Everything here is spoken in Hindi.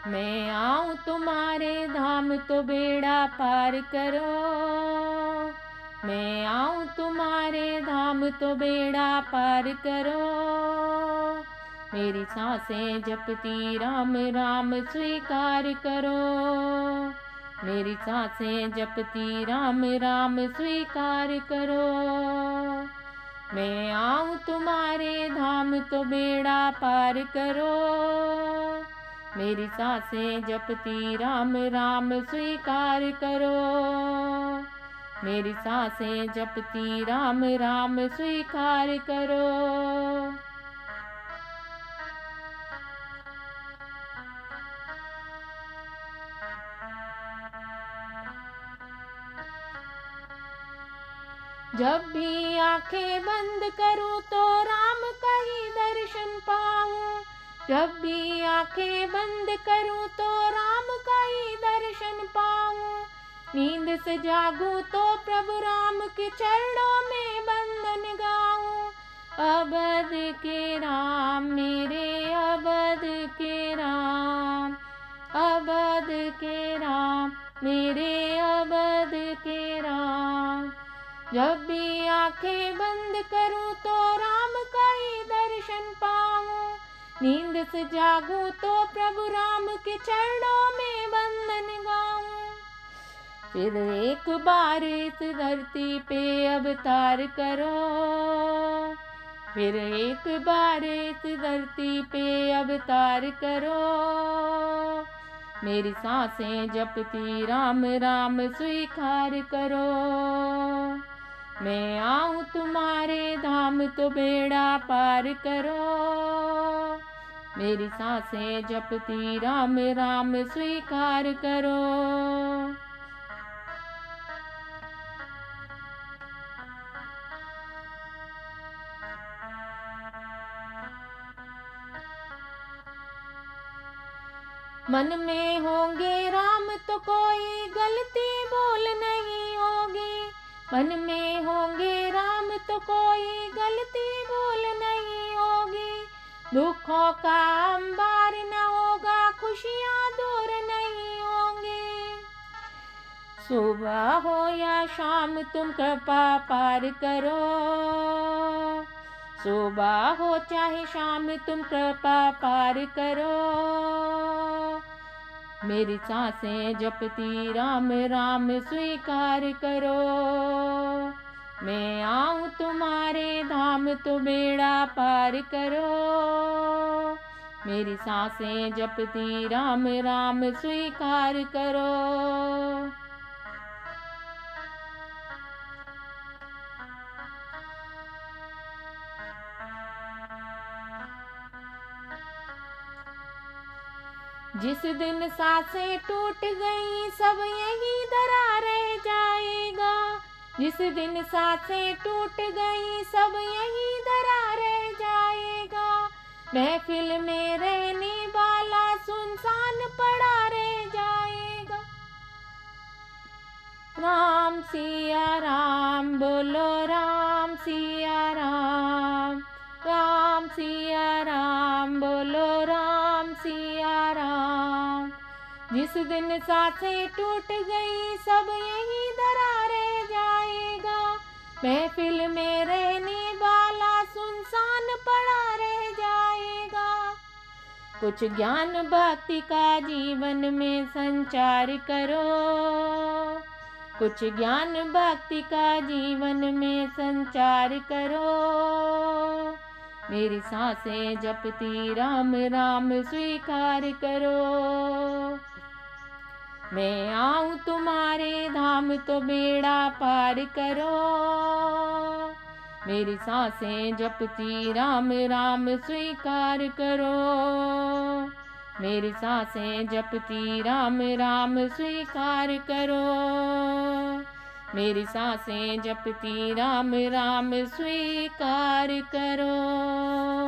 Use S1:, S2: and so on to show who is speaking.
S1: मैं आऊं तुम्हारे धाम तो बेड़ा पार करो। मैं आऊं तुम्हारे धाम तो बेड़ा पार करो। मेरी सांसें जपती राम राम स्वीकार करो। मेरी सांसें जपती राम राम स्वीकार करो। मैं आऊं तुम्हारे धाम तो बेड़ा पार करो। मेरी सांसें जपती राम राम स्वीकार करो। मेरी सांसें जपती राम राम स्वीकार करो। जब भी आंखें बंद करूं तो राम का ही दर्शन पाऊं। जब भी आंखें बंद करूं तो राम का ही दर्शन पाऊं। नींद से जागूं तो प्रभु राम के चरणों में बंदन गाऊं। अवध के राम मेरे अवध के राम। अवध के राम मेरे अवध के राम। जब भी आंखें बंद करूं तो राम का ही दर्शन पाऊं। नींद से जागूं तो प्रभु राम के चरणों में बंदन गाऊं। फिर एक बार इस धरती पे अवतार करो। फिर एक बार इस धरती पे अवतार करो। मेरी सांसें जपती राम राम स्वीकार करो। मैं आऊं तुम्हारे धाम तो बेड़ा पार करो। मेरी सांसें जपती राम राम स्वीकार करो। मन में होंगे राम तो कोई गलती भूल नहीं होगी। मन में होंगे राम तो कोई गलती भूल नहीं होगी। दुखों का अंबार न होगा, खुशियाँ दूर नहीं होंगी। सुबह हो या शाम तुम कृपा पार करो। सुबह हो चाहे शाम तुम कृपा पार करो। मेरी सांसें जपती राम राम स्वीकार करो। मैं आऊं तुम्हारे धाम तो बेड़ा पार करो। मेरी सांसें जपती राम राम स्वीकार करो। जिस दिन सांसें टूट गई सब यहीं धरा रह जाएगा। जिस दिन सांसें टूट गई सब यहीं धरा रह जाएगा। महफिल में रहने वाला सुनसान पड़ा रह जाएगा। राम सिया राम बोलो राम सिया राम। राम सिया राम बोलो राम सिया राम। जिस दिन सांसें टूट गई सब यहीं धरा रह जाएगा। महफिल में रहने वाला सुनसान पड़ा रह जाएगा। कुछ ज्ञान भक्ति का जीवन में संचार करो। कुछ ज्ञान भक्ति का जीवन में संचार करो। मेरी सांसें जपती राम राम स्वीकार करो। मैं आऊं तुम्हारे धाम तो बेड़ा पार करो। मेरी सांसें जपती राम राम स्वीकार करो। मेरी सांसें जपती राम राम स्वीकार करो। मेरी सांसें जपती राम राम स्वीकार करो।